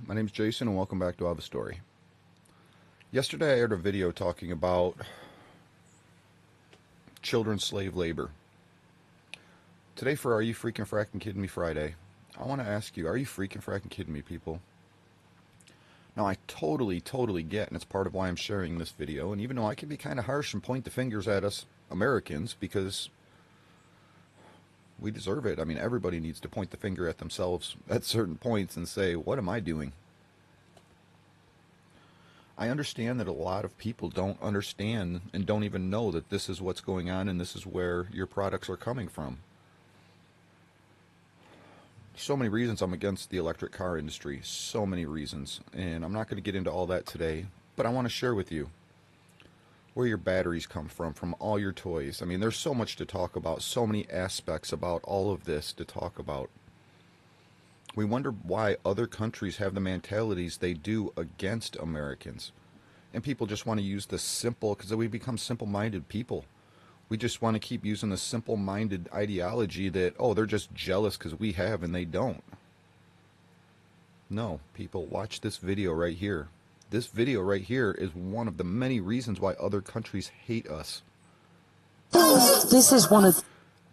my name's Jason and welcome back to I Have a Story. Yesterday I aired a video talking about children's slave labor. Today for Are You Freakin' Frackin' Kiddin' Me Friday, I want to ask you, are you freaking frackin' kidding me, people? Now I totally get, and it's part of why I'm sharing this video, and even though I can be kind of harsh and point the fingers at us Americans, because we deserve it. I mean, everybody needs to point the finger at themselves at certain points and say, what am I doing? I understand that a lot of people don't understand and don't even know that this is what's going on and this is where your products are coming from. So many reasons I'm against the electric car industry. So many reasons. And I'm not going to get into all that today, but I want to share with you where your batteries come from all your toys. I mean, there's so much to talk about, so many aspects about all of this to talk about. We wonder why other countries have the mentalities they do against Americans. And people just want to use the simple, because we become simple-minded people. We just want to keep using the simple-minded ideology that, oh, they're just jealous because we have and they don't. No, people, watch this video right here. This video right here is one of the many reasons why other countries hate us. This is one of...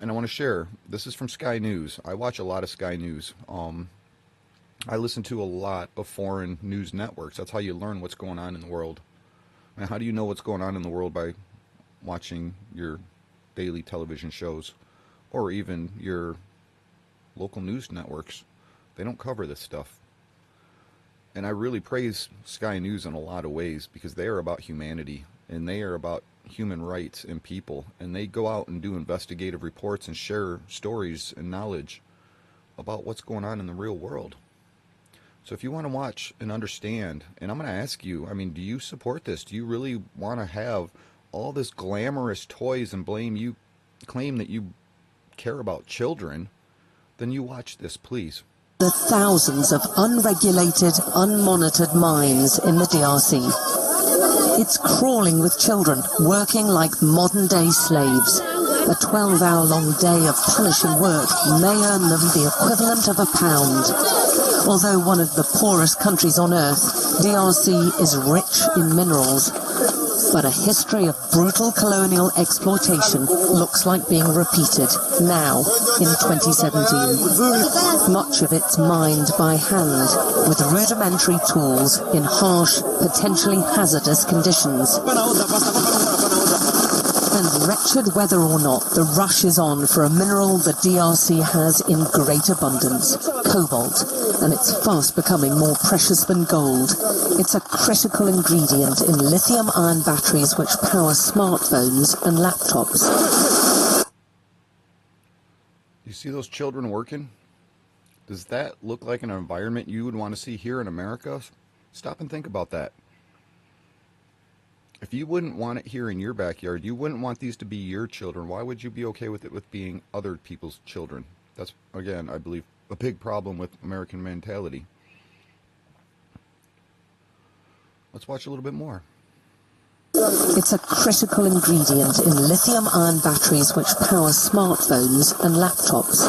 And I want to share, this is from Sky News. I watch a lot of Sky News. I listen to a lot of foreign news networks. That's how you learn what's going on in the world. And how do you know what's going on in the world? By watching your daily television shows or even your local news networks. They don't cover this stuff. And I really praise Sky News in a lot of ways because they are about humanity and they are about human rights and people, and they go out and do investigative reports and share stories and knowledge about what's going on in the real world. So if you want to watch and understand, and I'm going to ask you, I mean, do you support this? Do you really want to have all this glamorous toys and claim that you care about children? Then you watch this, please. The thousands of unregulated, unmonitored mines in the DRC. It's crawling with children, working like modern-day slaves. A 12-hour-long day of punishing work may earn them the equivalent of £1. Although one of the poorest countries on earth, DRC is rich in minerals. But a history of brutal colonial exploitation looks like being repeated now in 2017. Much of it's mined by hand with rudimentary tools in harsh, potentially hazardous conditions. And wretched whether or not, the rush is on for a mineral the DRC has in great abundance, cobalt, and it's fast becoming more precious than gold. It's a critical ingredient in lithium-ion batteries which power smartphones and laptops. You see those children working? Does that look like an environment you would want to see here in America? Stop and think about that. If you wouldn't want it here in your backyard, you wouldn't want these to be your children, why would you be okay with it with being other people's children? That's, again, I believe, a big problem with American mentality. Let's watch a little bit more. It's a critical ingredient in lithium-ion batteries which power smartphones and laptops.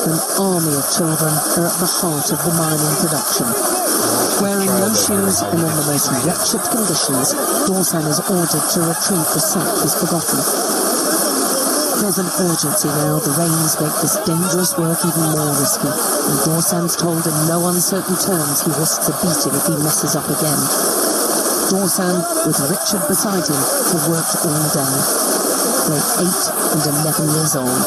An army of children are at the heart of the mining production. Wearing no shoes and in the most wretched conditions, Dorsan is ordered to retrieve the sack he's forgotten. There's an urgency now. The rains make this dangerous work even more risky, and Dorsan's told in no uncertain terms he risks a beating if he messes up again. Dorsan, with Richard beside him, have worked all day. They're 8 and 11 years old.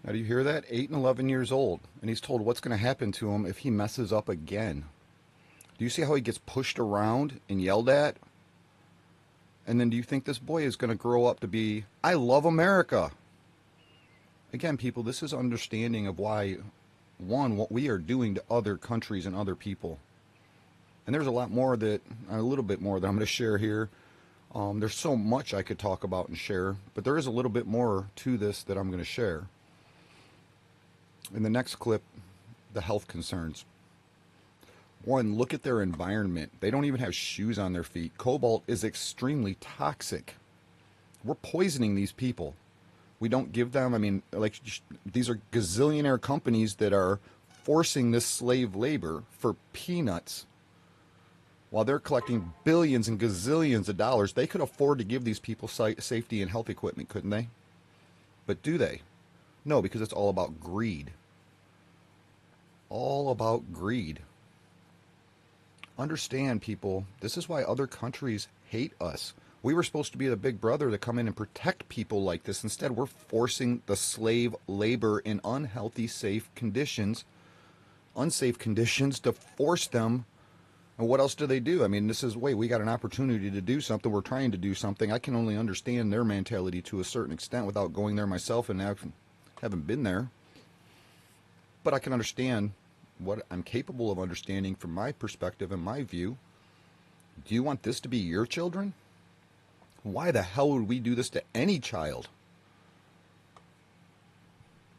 Now, do you hear that? 8 and 11 years old, and he's told what's going to happen to him if he messes up again. Do you see how he gets pushed around and yelled at? And then do you think this boy is going to grow up to be, I love America? Again, people, this is understanding of why, one, what we are doing to other countries and other people. And there's a little bit more that I'm going to share here. There's so much I could talk about and share, but there is a little bit more to this that I'm going to share. In the next clip, the health concerns. One, look at their environment. They don't even have shoes on their feet. Cobalt is extremely toxic. We're poisoning these people. We don't give them, I mean, like, these are gazillionaire companies that are forcing this slave labor for peanuts. While they're collecting billions and gazillions of dollars, they could afford to give these people safety and health equipment, couldn't they? But do they? No, because it's all about greed. All about greed. Understand, people, this is why other countries hate us. We were supposed to be the big brother to come in and protect people like this. Instead, we're forcing the slave labor in unsafe conditions to force them. And what else do they do? I mean, this is, wait, we got an opportunity to do something. We're trying to do something. I can only understand their mentality to a certain extent without going there myself, and I haven't been there. But I can understand what I'm capable of understanding from my perspective and my view. Do you want this to be your children? Why the hell would we do this to any child?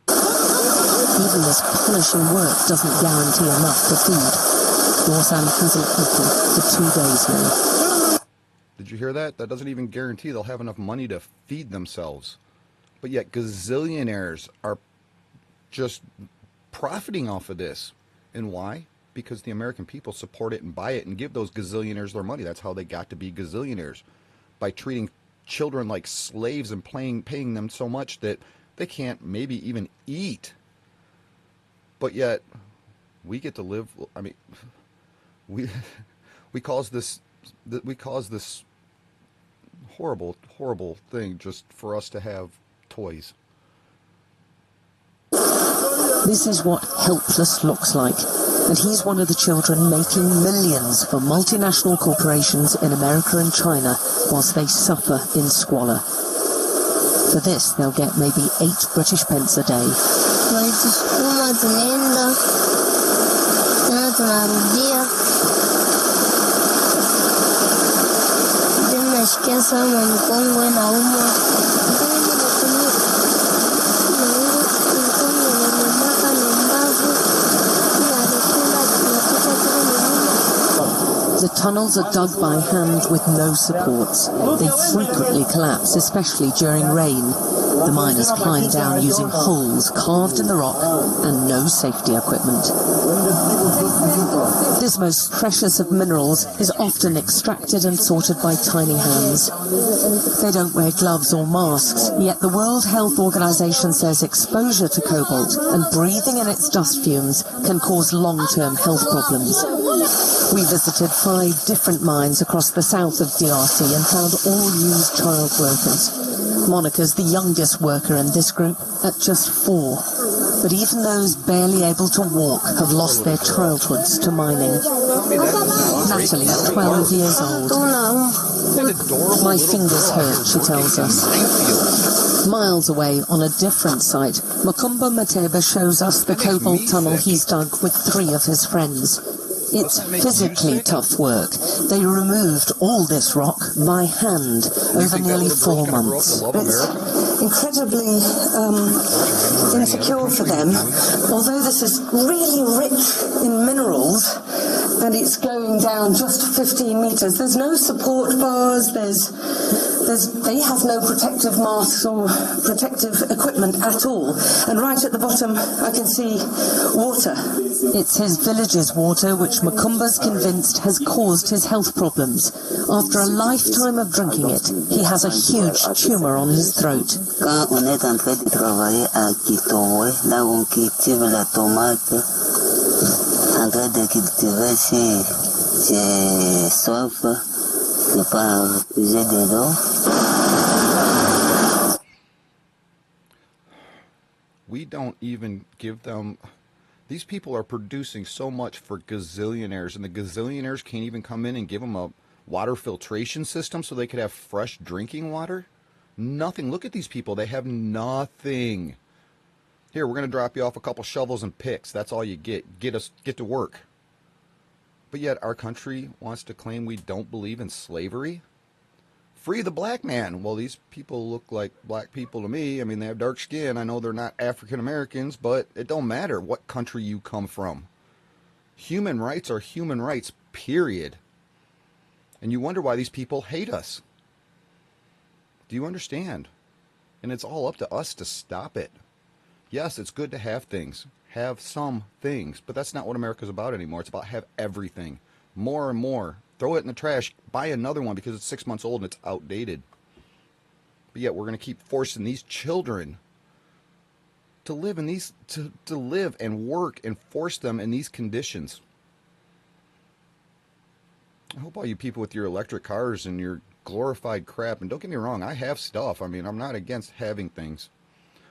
Even this punishing work doesn't guarantee enough to feed. Dorsan hasn't eaten for 2 days now. Did you hear that? That doesn't even guarantee they'll have enough money to feed themselves. But yet gazillionaires are just profiting off of this. And why? Because the American people support it and buy it and give those gazillionaires their money. That's how they got to be gazillionaires. By treating children like slaves and paying them so much that they can't maybe even eat. But yet, we get to live, I mean, we cause this horrible thing just for us to have toys. This is what helpless looks like, and he's one of the children making millions for multinational corporations in America and China whilst they suffer in squalor. For this, they'll get maybe 8 British pence a day. The tunnels are dug by hand with no supports. They frequently collapse, especially during rain. The miners climb down using holes carved in the rock and no safety equipment. This most precious of minerals is often extracted and sorted by tiny hands. They don't wear gloves or masks, yet the World Health Organization says exposure to cobalt and breathing in its dust fumes can cause long-term health problems. We visited 5 different mines across the south of DRC and found all used child workers. Monica's the youngest worker in this group at just 4. But even those barely able to walk have lost their childhoods to mining. Natalie, 12 years old. My fingers hurt, she tells us. Miles away on a different site, Makumba Mateba shows us the cobalt tunnel he's dug with 3 of his friends. It's physically tough work. They removed all this rock by hand over nearly 4 months. It's incredibly insecure for them. Although this is really rich in minerals, and it's going down just 15 meters, there's no support bars, they have no protective masks or protective equipment at all. And right at the bottom, I can see water. It's his village's water which Makumba's convinced has caused his health problems. After a lifetime of drinking it, he has a huge tumour on his throat. We don't even give them... These people are producing so much for gazillionaires, and the gazillionaires can't even come in and give them a water filtration system so they could have fresh drinking water? Nothing. Look at these people. They have nothing. Here, we're going to drop you off a couple shovels and picks. That's all you get. Get to work. But yet our country wants to claim we don't believe in slavery? Free the black man. Well, these people look like black people to me. I mean, they have dark skin. I know they're not African Americans, but it don't matter what country you come from. Human rights are human rights, period. And you wonder why these people hate us. Do you understand? And it's all up to us to stop it. Yes, it's good to have things. Have some things. But that's not what America's about anymore. It's about have everything. More and more. Throw it in the trash. Buy another one because it's 6 months old and it's outdated. But yet we're going to keep forcing these children to live in these to live and work and force them in these conditions. I hope all you people with your electric cars and your glorified crap, and don't get me wrong, I have stuff. I mean, I'm not against having things.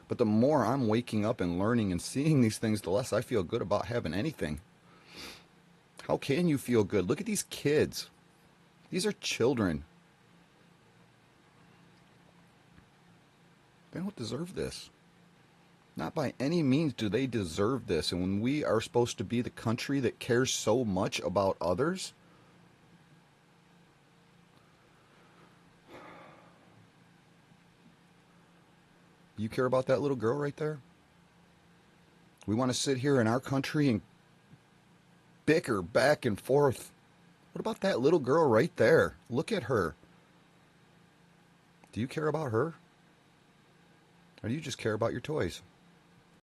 But the more I'm waking up and learning and seeing these things, the less I feel good about having anything. How can you feel good? Look at these kids. These are children. They don't deserve this. Not by any means do they deserve this. And when we are supposed to be the country that cares so much about others, you care about that little girl right there? We want to sit here in our country and bicker back and forth. What about that little girl right there? Look at her. Do you care about her? Or do you just care about your toys?